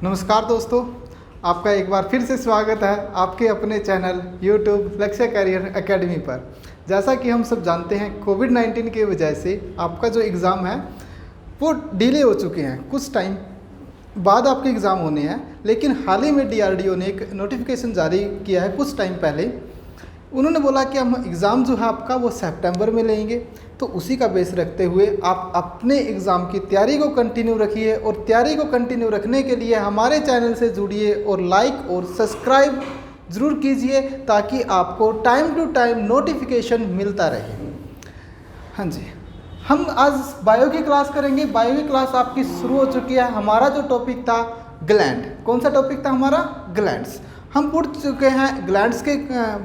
नमस्कार दोस्तों, आपका एक बार फिर से स्वागत है आपके अपने चैनल YouTube लक्ष्य करियर एकेडमी पर। जैसा कि हम सब जानते हैं, कोविड-19 की वजह से आपका जो एग्ज़ाम है वो डिले हो चुके हैं। कुछ टाइम बाद आपके एग्ज़ाम होने हैं, लेकिन हाल ही में DRDO ने एक नोटिफिकेशन जारी किया है कुछ टाइम पहले। उन्होंने बोला कि हम एग्ज़ाम जो है आपका वो सितंबर में लेंगे। तो उसी का बेस रखते हुए आप अपने एग्ज़ाम की तैयारी को कंटिन्यू रखिए, और तैयारी को कंटिन्यू रखने के लिए हमारे चैनल से जुड़िए और लाइक और सब्सक्राइब ज़रूर कीजिए, ताकि आपको टाइम टू टाइम नोटिफिकेशन मिलता रहे। हाँ जी, हम आज बायो की क्लास करेंगे। बायो की क्लास आपकी शुरू हो चुकी है। हमारा जो टॉपिक था ग्लैंड, कौन सा टॉपिक था हमारा? ग्लैंड्स। हम पढ़ चुके हैं ग्लैंड्स के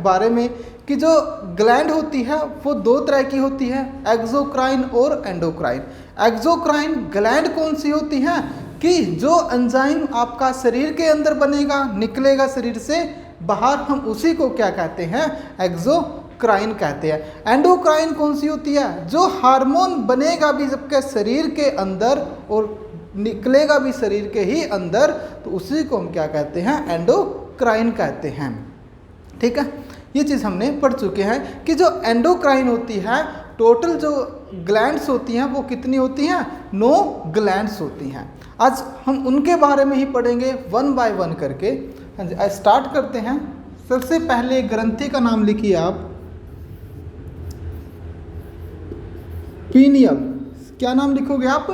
बारे में कि जो ग्लैंड होती है वो दो तरह की होती है, एक्सोक्राइन और एंडोक्राइन। एक्सोक्राइन ग्लैंड कौन सी होती है कि जो एंजाइम आपका शरीर के अंदर बनेगा, निकलेगा शरीर से बाहर, हम उसी को क्या कहते हैं? एक्सोक्राइन कहते हैं। एंडोक्राइन कौन सी होती है? जो हार्मोन बनेगा भी सबके शरीर के अंदर और निकलेगा भी शरीर के ही अंदर, तो उसी को हम क्या कहते हैं? एंडोक्राइन कहते हैं। ठीक है, ये चीज़ हमने पढ़ चुके हैं कि जो एंडोक्राइन होती है, टोटल जो ग्लैंड्स होती हैं वो कितनी होती हैं? 9 ग्लैंड्स होती हैं। आज हम उनके बारे में ही पढ़ेंगे वन बाय वन करके। हाँ जी, स्टार्ट करते हैं। सबसे पहले ग्रंथि का नाम लिखिए आप, पीनियल। क्या नाम लिखोगे आप?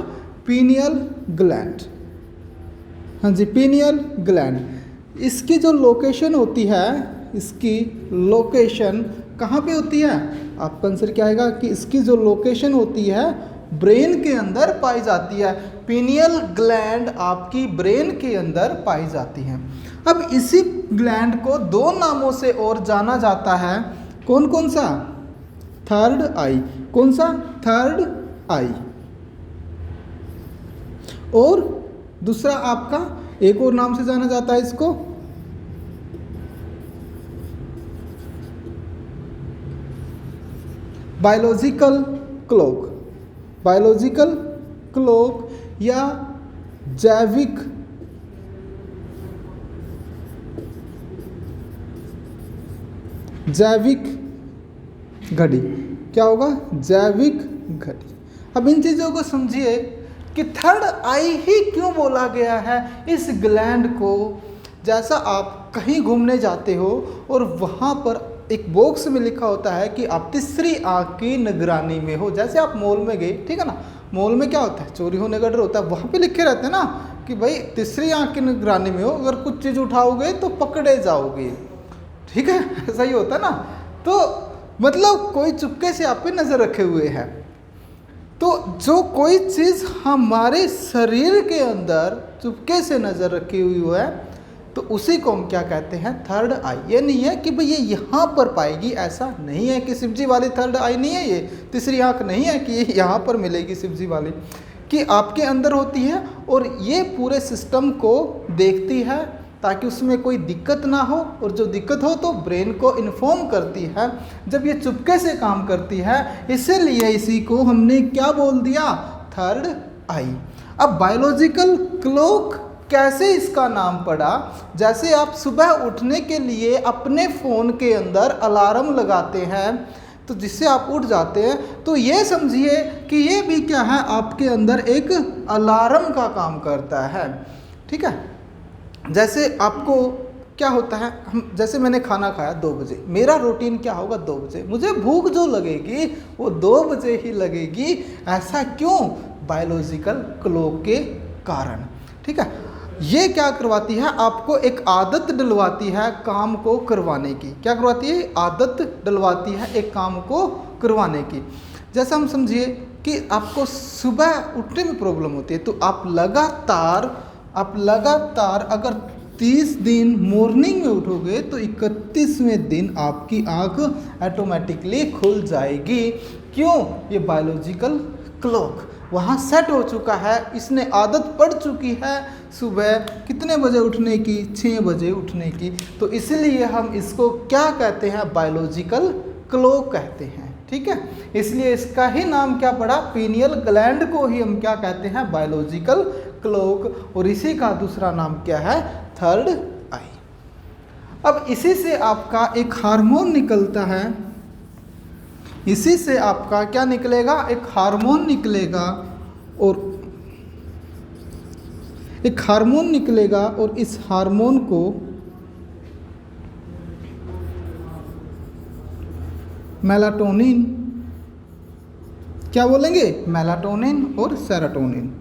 Pineal gland. हाँ जी, पीनियल ग्लैंड। इसकी जो लोकेशन होती है, इसकी लोकेशन कहाँ पे होती है? आपका आंसर क्या आएगा कि इसकी जो लोकेशन होती है ब्रेन के अंदर पाई जाती है। पीनियल ग्लैंड आपकी ब्रेन के अंदर पाई जाती है। अब इसी ग्लैंड को दो नामों से और जाना जाता है। कौन कौन सा? थर्ड आई। कौन सा? थर्ड आई। और दूसरा आपका एक और नाम से जाना जाता है इसको, बायोलॉजिकल क्लॉक। बायोलॉजिकल क्लॉक या जैविक घड़ी। क्या होगा? जैविक घड़ी। अब इन चीज़ों को समझिए कि थर्ड आई ही क्यों बोला गया है इस ग्लैंड को। जैसा आप कहीं घूमने जाते हो और वहाँ पर एक बॉक्स में लिखा होता है कि आप तीसरी आंख की निगरानी में हो। जैसे आप मॉल में गए, ठीक है ना, मॉल में क्या होता है? चोरी होने का डर होता है। वहाँ पे लिखे रहते हैं ना कि भाई तीसरी आंख की निगरानी में हो, अगर कुछ चीज़ उठाओगे तो पकड़े जाओगे। ठीक है, ऐसा ही होता है ना। तो मतलब कोई चुपके से आप पे नज़र रखे हुए है। तो जो कोई चीज़ हमारे शरीर के अंदर चुपके से नज़र रखी हुई है, तो उसी को हम क्या कहते हैं? थर्ड आई। ये नहीं है कि भाई ये यहाँ पर पाएगी, ऐसा नहीं है कि शिवजी वाली थर्ड आई नहीं है, ये तीसरी आंख नहीं है कि ये यहाँ पर मिलेगी शिवजी वाली, कि आपके अंदर होती है और ये पूरे सिस्टम को देखती है ताकि उसमें कोई दिक्कत ना हो, और जो दिक्कत हो तो ब्रेन को इन्फॉर्म करती है। जब ये चुपके से काम करती है, इसीलिए इसी को हमने क्या बोल दिया? थर्ड आई। अब बायोलॉजिकल क्लॉक कैसे इसका नाम पड़ा? जैसे आप सुबह उठने के लिए अपने फ़ोन के अंदर अलार्म लगाते हैं, तो जिससे आप उठ जाते हैं, तो ये समझिए कि ये भी क्या है? आपके अंदर एक अलार्म का काम करता है। ठीक है, जैसे आपको क्या होता है, हम जैसे मैंने खाना खाया 2 बजे, मेरा रूटीन क्या होगा? 2 बजे मुझे भूख जो लगेगी वो 2 बजे ही लगेगी। ऐसा क्यों? बायोलॉजिकल क्लॉक के कारण। ठीक है, ये क्या करवाती है? आपको एक आदत डलवाती है काम को करवाने की। क्या करवाती है? आदत डलवाती है एक काम को करवाने की। जैसा हम समझिए कि आपको सुबह उठने में प्रॉब्लम होती है, तो आप लगातार अगर 30 दिन मॉर्निंग में उठोगे तो 31वें दिन आपकी आंख ऑटोमेटिकली खुल जाएगी। क्यों? ये बायोलॉजिकल क्लॉक वहाँ सेट हो चुका है, इसने आदत पड़ चुकी है सुबह कितने बजे उठने की? 6 बजे उठने की। तो इसलिए हम इसको क्या कहते हैं? बायोलॉजिकल क्लॉक कहते हैं। ठीक है, इसलिए इसका ही नाम क्या पड़ा? पीनियल ग्लैंड को ही हम क्या कहते हैं? बायोलॉजिकल क्लॉक, और इसी का दूसरा नाम क्या है, थर्ड आई। अब इसी से आपका एक हार्मोन निकलता है, इसी से आपका क्या निकलेगा, एक हार्मोन निकलेगा, और एक हार्मोन निकलेगा, और इस हार्मोन को मेलाटोनिन क्या बोलेंगे, मेलाटोनिन और सेरोटोनिन।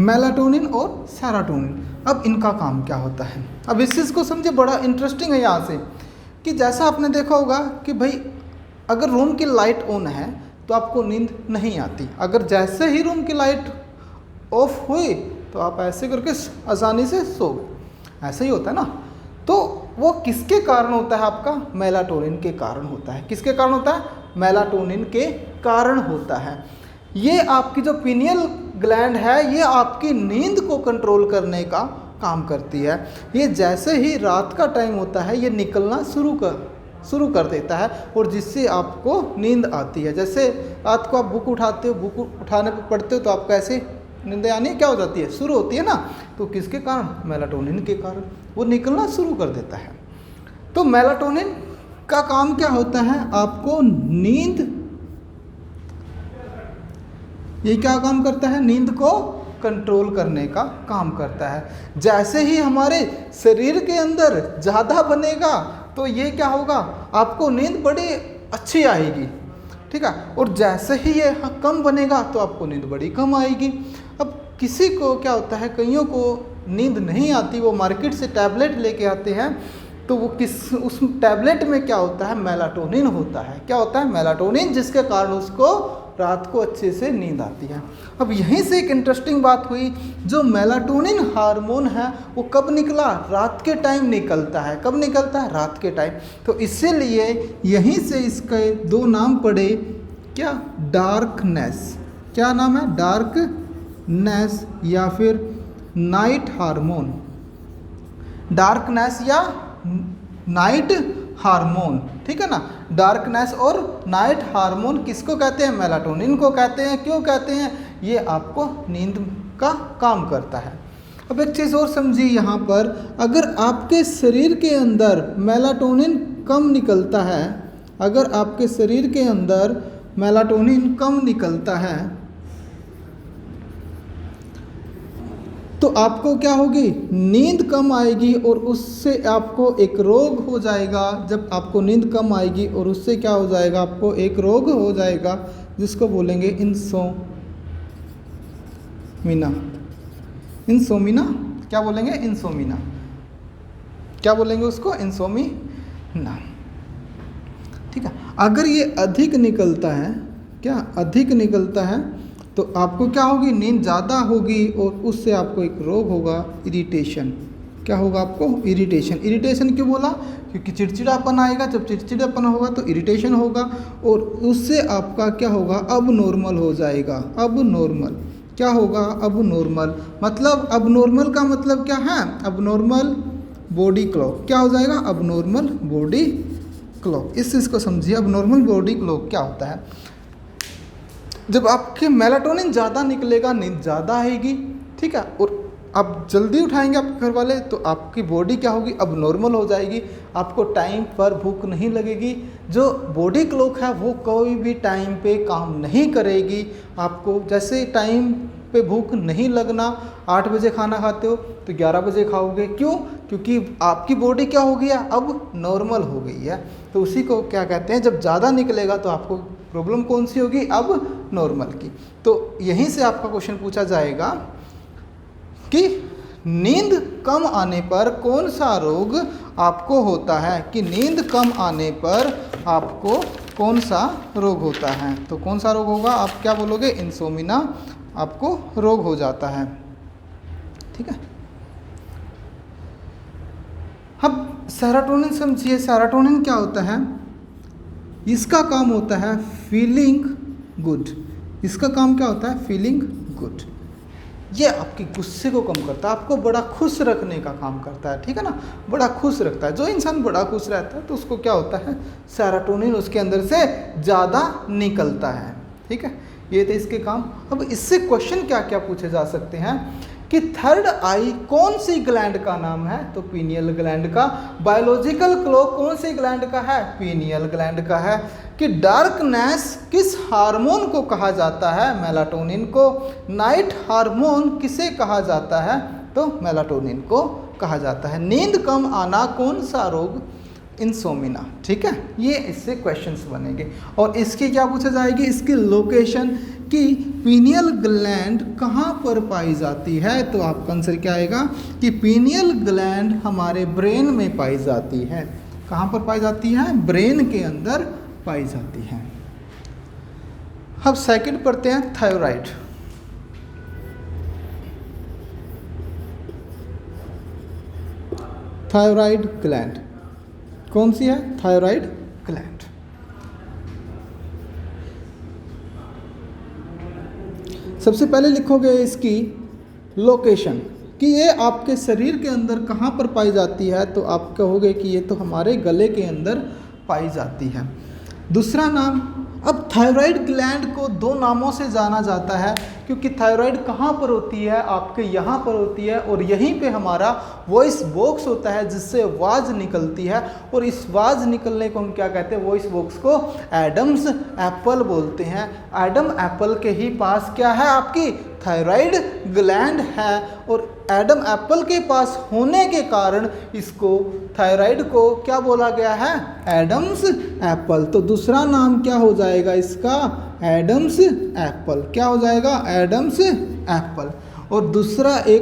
मेलाटोनिन और सेरोटोनिन, अब इनका काम क्या होता है, अब इस चीज़ को समझे, बड़ा इंटरेस्टिंग है यहाँ से, कि जैसा आपने देखा होगा कि भाई अगर रूम की लाइट ऑन है तो आपको नींद नहीं आती, अगर जैसे ही रूम की लाइट ऑफ हुई तो आप ऐसे करके आसानी से सो गए, ऐसा ही होता है ना। तो वो किसके कारण होता है, आपका मेलाटोनिन के कारण होता है। किसके कारण होता है, मेलाटोनिन के कारण होता है। ये आपकी जो पीनियल ग्लैंड है, ये आपकी नींद को कंट्रोल करने का काम करती है। ये जैसे ही रात का टाइम होता है ये निकलना शुरू कर देता है, और जिससे आपको नींद आती है। जैसे रात को आप बुक उठाते हो, बुक उठाने पर पढ़ते हो तो आपको ऐसे नींद आनी क्या हो जाती है, शुरू होती है ना। तो किसके कारण, मेलाटोनिन के कारण वो निकलना शुरू कर देता है। तो मेलाटोनिन का काम क्या होता है, आपको नींद, ये क्या काम करता है, नींद को कंट्रोल करने का काम करता है। जैसे ही हमारे शरीर के अंदर ज़्यादा बनेगा तो ये क्या होगा, आपको नींद बड़ी अच्छी आएगी, ठीक है। और जैसे ही ये कम बनेगा तो आपको नींद बड़ी कम आएगी। अब किसी को क्या होता है, कईयों को नींद नहीं आती, वो मार्केट से टैबलेट लेके आते हैं, तो वो उस टैबलेट में क्या होता है, मेलाटोनिन होता है। क्या होता है, मेलाटोनिन, जिसके कारण उसको रात को अच्छे से नींद आती है। अब यहीं से एक इंटरेस्टिंग बात हुई, जो मेलाटोनिन हार्मोन है वो कब निकला, रात के टाइम निकलता है। कब निकलता है, रात के टाइम। तो इसीलिए यहीं से इसके दो नाम पड़े, क्या, डार्कनेस, क्या नाम है, डार्कनेस या फिर नाइट हार्मोन, डार्कनेस या नाइट हार्मोन, ठीक है ना। डार्कनेस और नाइट हार्मोन किसको कहते हैं, मेलाटोनिन को कहते हैं। क्यों कहते हैं, ये आपको नींद का काम करता है। अब एक चीज़ और समझिए यहाँ पर, अगर आपके शरीर के अंदर मेलाटोनिन कम निकलता है, अगर आपके शरीर के अंदर मेलाटोनिन कम निकलता है तो आपको क्या होगी, नींद कम आएगी, और उससे आपको एक रोग हो जाएगा। जब आपको नींद कम आएगी और उससे क्या हो जाएगा, आपको एक रोग हो जाएगा जिसको बोलेंगे इंसोमिना। इंसोमिना क्या बोलेंगे, इंसोमिना, क्या बोलेंगे उसको, इंसोमिना, ठीक है। अगर ये अधिक निकलता है, क्या अधिक निकलता है, तो आपको क्या होगी, नींद ज़्यादा होगी, और उससे आपको एक रोग होगा, इरिटेशन। क्या होगा आपको, इरिटेशन। इरिटेशन क्यों बोला, क्योंकि चिड़चिड़ापन आएगा, जब चिड़चिड़ापन होगा तो इरिटेशन होगा, और उससे आपका क्या होगा, अब नॉर्मल हो जाएगा। अब नॉर्मल क्या होगा, अब नॉर्मल, मतलब अब नॉर्मल का मतलब क्या है, अब नॉर्मल बॉडी क्लॉक क्या हो जाएगा, अब नॉर्मल बॉडी क्लॉक। इस चीज़ को समझिए, अब नॉर्मल बॉडी क्लॉक क्या होता है, जब आपके मेलाटोनिन ज़्यादा निकलेगा, नींद ज़्यादा आएगी, ठीक है, और आप जल्दी उठाएंगे आपके घर वाले, तो आपकी बॉडी क्या होगी, अब नॉर्मल हो जाएगी, आपको टाइम पर भूख नहीं लगेगी। जो बॉडी क्लॉक है वो कोई भी टाइम पे काम नहीं करेगी। आपको जैसे टाइम पे भूख नहीं लगना, 8 बजे खाना खाते हो तो 11 बजे खाओगे, क्यों, क्योंकि आपकी बॉडी क्या हो गया, अब नॉर्मल हो गई है। तो उसी को क्या कहते हैं, जब ज़्यादा निकलेगा तो आपको प्रॉब्लम कौन सी होगी, अब नॉर्मल की। तो यहीं से आपका क्वेश्चन पूछा जाएगा कि नींद कम आने पर कौन सा रोग आपको होता है, कि नींद कम आने पर आपको कौन सा रोग होता है। तो कौन सा रोग होगा, आप क्या बोलोगे, इंसोमिना आपको रोग हो जाता है, ठीक है। अब सेरोटोनिन समझिए, सेरोटोनिन क्या होता है, इसका काम होता है फीलिंग गुड। इसका काम क्या होता है, फीलिंग गुड। ये आपके गुस्से को कम करता है, आपको बड़ा खुश रखने का काम करता है, ठीक है ना, बड़ा खुश रखता है। जो इंसान बड़ा खुश रहता है तो उसको क्या होता है, सेरोटोनिन उसके अंदर से ज़्यादा निकलता है, ठीक है। ये थे इसके काम। अब इससे क्वेश्चन क्या क्या पूछे जा सकते हैं कि थर्ड आई कौन सी ग्लैंड का नाम है, तो पीनियल ग्लैंड का। बायोलॉजिकल क्लॉक कौन सी ग्लैंड का है, पीनियल ग्लैंड का है। कि डार्कनेस किस हार्मोन को कहा जाता है, मेलाटोनिन को। नाइट हार्मोन किसे कहा जाता है, तो मेलाटोनिन को कहा जाता है। नींद कम आना कौन सा रोग, इंसोमिना। ठीक है, ये इससे क्वेश्चंस बनेंगे। और इसकी क्या पूछा जाएगी, इसकी लोकेशन कि पीनियल ग्लैंड कहाँ पर पाई जाती है, तो आपका आंसर क्या आएगा कि पीनियल ग्लैंड हमारे ब्रेन में पाई जाती है। कहाँ पर पाई जाती है, ब्रेन के अंदर पाई जाती है। अब सेकंड पढ़ते हैं थायराइड। थायराइड ग्लैंड कौन सी है, थायराइड ग्लैंड। सबसे पहले लिखोगे इसकी लोकेशन कि ये आपके शरीर के अंदर कहाँ पर पाई जाती है, तो आप कहोगे कि ये तो हमारे गले के अंदर पाई जाती है। दूसरा नाम, अब थायराइड ग्लैंड को दो नामों से जाना जाता है, क्योंकि थायराइड कहाँ पर होती है, आपके यहाँ पर होती है, और यहीं पे हमारा वॉइस बॉक्स होता है जिससे आवाज़ निकलती है। और इस आवाज़ निकलने को हम क्या कहते हैं, वॉइस बॉक्स को एडम्स एप्पल बोलते हैं। एडम एप्पल के ही पास क्या है, आपकी थायराइड ग्लैंड है। और एडम एप्पल के पास होने के कारण इसको थायराइड को क्या बोला गया है, एडम्स एप्पल। तो दूसरा नाम क्या हो जाएगा इसका, एडम्स एप्पल। क्या हो जाएगा, एडम्स एप्पल। और दूसरा एक